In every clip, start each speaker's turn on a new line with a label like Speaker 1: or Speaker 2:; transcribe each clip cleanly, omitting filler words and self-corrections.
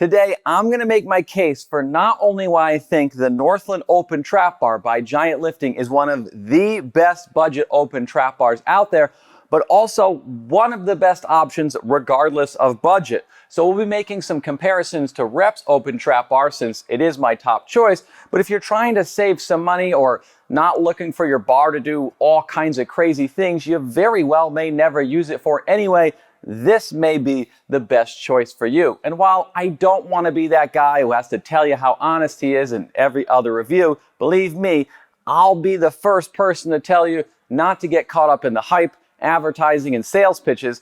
Speaker 1: Today, I'm going to make my case for not only why I think the Northland Open Trap Bar by Giant Lifting is one of the best budget open trap bars out there, but also one of the best options regardless of budget. So we'll be making some comparisons to Rep's Open Trap Bar since it is my top choice, but if you're trying to save some money or not looking for your bar to do all kinds of crazy things you very well may never use it for anyway, this may be the best choice for you. And while I don't want to be that guy who has to tell you how honest he is in every other review, believe me, I'll be the first person to tell you not to get caught up in the hype, advertising, and sales pitches,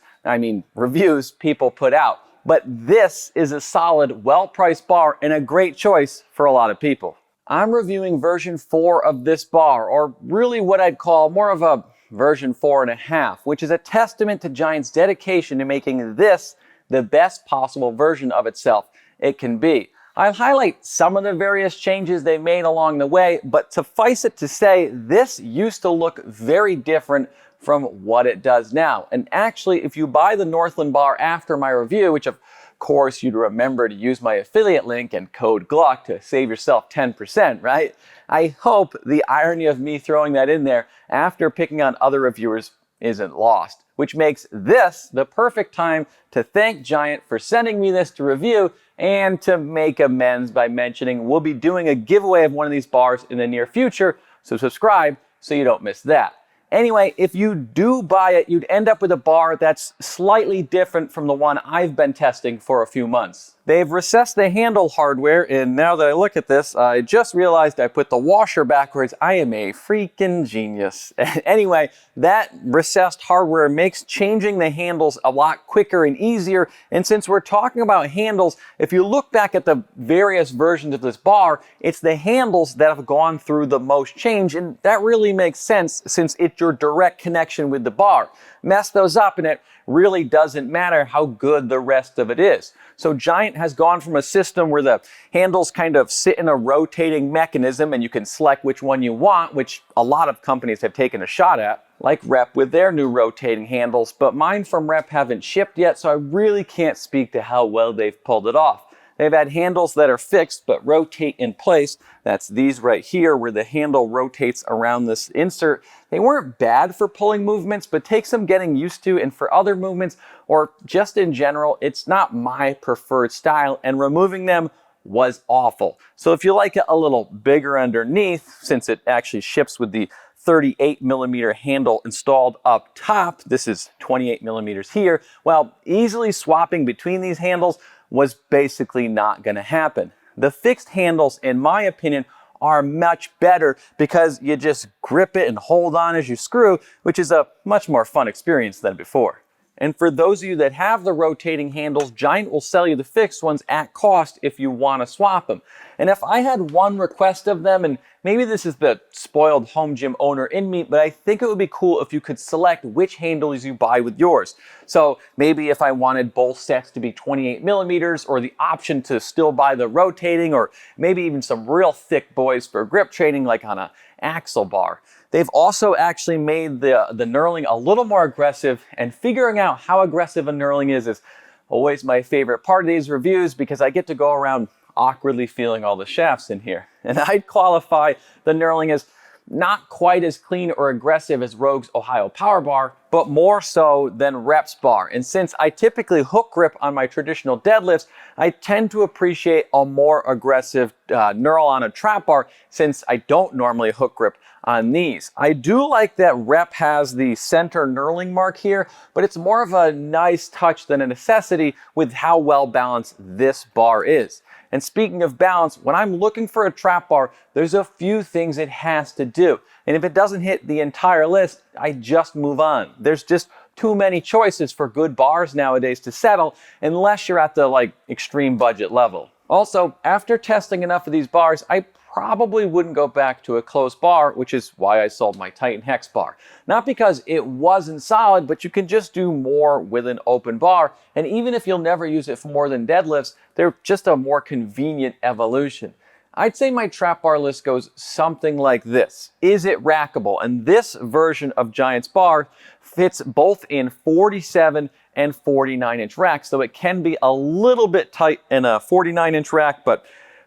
Speaker 1: reviews people put out. But this is a solid, well-priced bar and a great choice for a lot of people. I'm reviewing version 4 of this bar, or really what I'd call more of a version 4.5, which is a testament to Giant's dedication to making this the best possible version of itself it can be. I'll highlight some of the various changes they made along the way, but suffice it to say, this used to look very different from what it does now. And actually, if you buy the Northland bar after my review, which of course you'd remember to use my affiliate link and code Gluck to save yourself 10%, right? I hope the irony of me throwing that in there after picking on other reviewers isn't lost, which makes this the perfect time to thank Giant for sending me this to review and to make amends by mentioning we'll be doing a giveaway of one of these bars in the near future, so subscribe so you don't miss that. Anyway, if you do buy it, you'd end up with a bar that's slightly different from the one I've been testing for a few months. They've recessed the handle hardware, and now that I look at this, I just realized I put the washer backwards. I am a freaking genius. Anyway, that recessed hardware makes changing the handles a lot quicker and easier, and since we're talking about handles, if you look back at the various versions of this bar, it's the handles that have gone through the most change, and that really makes sense since it's your direct connection with the bar. Mess those up and it really doesn't matter how good the rest of it is. So Giant has gone from a system where the handles kind of sit in a rotating mechanism and you can select which one you want, which a lot of companies have taken a shot at, like Rep with their new rotating handles, but mine from Rep haven't shipped yet, so I really can't speak to how well they've pulled it off. They've had handles that are fixed but rotate in place. That's these right here where the handle rotates around this insert. They weren't bad for pulling movements, but take some getting used to, and for other movements, or just in general, it's not my preferred style, and removing them was awful. So if you like it a little bigger underneath, since it actually ships with the 38mm handle installed up top, this is 28mm here, well, easily swapping between these handles was basically not going to happen. The fixed handles, in my opinion, are much better because you just grip it and hold on as you screw, which is a much more fun experience than before. And for those of you that have the rotating handles, Giant will sell you the fixed ones at cost if you want to swap them. And if I had one request of them, and maybe this is the spoiled home gym owner in me, but I think it would be cool if you could select which handles you buy with yours. So maybe if I wanted both sets to be 28mm, or the option to still buy the rotating, or maybe even some real thick boys for grip training like on a axle bar. They've also actually made the knurling a little more aggressive, and figuring out how aggressive a knurling is always my favorite part of these reviews because I get to go around awkwardly feeling all the shafts in here. And I'd qualify the knurling as not quite as clean or aggressive as Rogue's Ohio Power Bar, but more so than Rep's bar. And since I typically hook grip on my traditional deadlifts, I tend to appreciate a more aggressive knurl on a trap bar since I don't normally hook grip on these. I do like that Rep has the center knurling mark here, but it's more of a nice touch than a necessity with how well balanced this bar is. And speaking of balance, when I'm looking for a trap bar, there's a few things it has to do. And if it doesn't hit the entire list, I just move on. There's just too many choices for good bars nowadays to settle, unless you're at the extreme budget level. Also, after testing enough of these bars, I probably wouldn't go back to a closed bar, which is why I sold my Titan Hex bar. Not because it wasn't solid, but you can just do more with an open bar, and even if you'll never use it for more than deadlifts, they're just a more convenient evolution. I'd say my trap bar list goes something like this. Is it rackable? And this version of Giant's bar fits both in 47 and 49-inch racks, though it can be a little bit tight in a 49-inch rack, but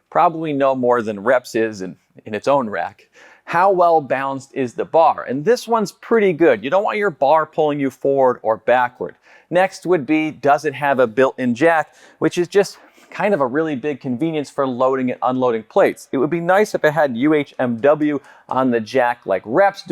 Speaker 1: probably no more than Reps is in its own rack. How well balanced is the bar? And this one's pretty good. You don't want your bar pulling you forward or backward. Next would be, does it have a built-in jack, which is just kind of a really big convenience for loading and unloading plates. It would be nice if it had UHMW on the jack like Reps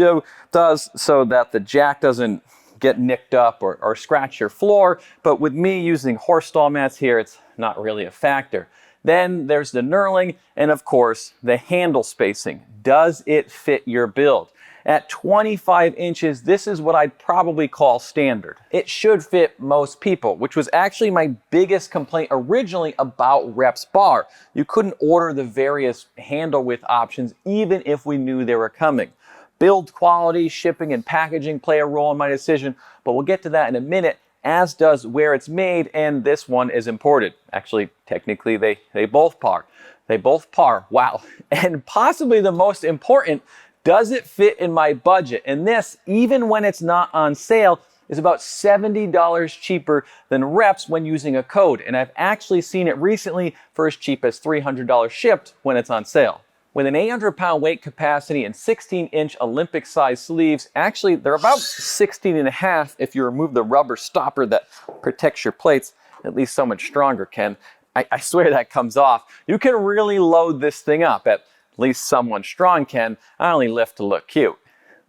Speaker 1: does, so that the jack doesn't get nicked up or scratch your floor. But with me using horse stall mats here, it's not really a factor. Then there's the knurling, and of course, the handle spacing. Does it fit your build? At 25 inches, this is what I'd probably call standard. It should fit most people, which was actually my biggest complaint originally about Reps bar. You couldn't order the various handle width options even if we knew they were coming. Build quality, shipping, and packaging play a role in my decision, but we'll get to that in a minute, as does where it's made, and this one is imported. Actually, technically, they both par. They both par, wow. And possibly the most important, does it fit in my budget? And this, even when it's not on sale, is about $70 cheaper than Reps when using a code. And I've actually seen it recently for as cheap as $300 shipped when it's on sale. With an 800-pound weight capacity and 16-inch Olympic-sized sleeves, actually they're about 16.5 if you remove the rubber stopper that protects your plates, at least so much stronger, Ken. I swear that comes off. You can really load this thing up. At least someone strong can. I only lift to look cute.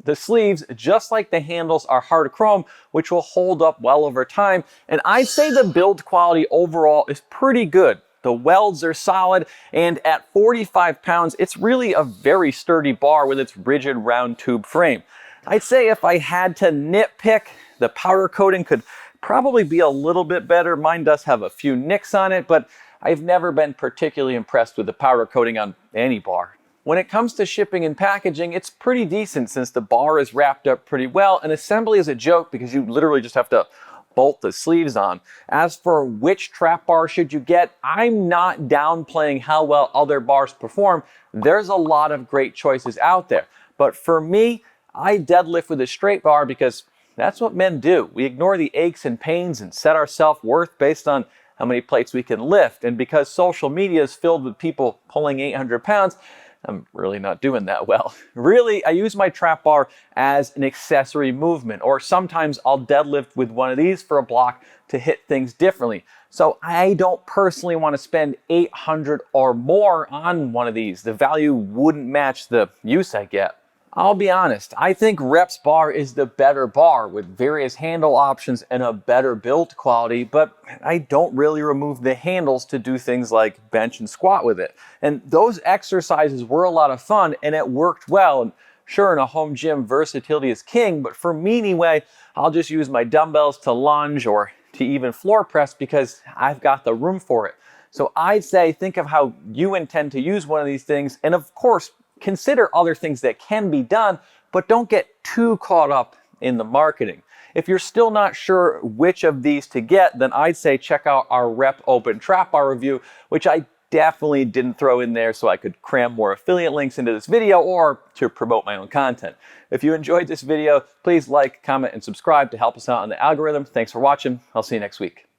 Speaker 1: The sleeves, just like the handles, are hard chrome, which will hold up well over time. And I'd say the build quality overall is pretty good. The welds are solid, and at 45 pounds, it's really a very sturdy bar with its rigid round tube frame. I'd say if I had to nitpick, the powder coating could probably be a little bit better. Mine does have a few nicks on it, but I've never been particularly impressed with the powder coating on any bar. When it comes to shipping and packaging, it's pretty decent since the bar is wrapped up pretty well, and assembly is a joke because you literally just have to bolt the sleeves on. As for which trap bar should you get, I'm not downplaying how well other bars perform. There's a lot of great choices out there. But for me, I deadlift with a straight bar because that's what men do. We ignore the aches and pains and set our self-worth based on how many plates we can lift. And because social media is filled with people pulling 800 pounds, I'm really not doing that well. Really, I use my trap bar as an accessory movement, or sometimes I'll deadlift with one of these for a block to hit things differently. So I don't personally want to spend 800 or more on one of these. The value wouldn't match the use I get. I'll be honest, I think Reps bar is the better bar with various handle options and a better build quality, but I don't really remove the handles to do things like bench and squat with it. And those exercises were a lot of fun and it worked well. And sure, in a home gym, versatility is king, but for me anyway, I'll just use my dumbbells to lunge or to even floor press because I've got the room for it. So I'd say think of how you intend to use one of these things, and of course, consider other things that can be done, but don't get too caught up in the marketing. If you're still not sure which of these to get, then I'd say check out our Rep Open Trap Bar review, which I definitely didn't throw in there so I could cram more affiliate links into this video or to promote my own content. If you enjoyed this video, please like, comment, and subscribe to help us out on the algorithm. Thanks for watching. I'll see you next week.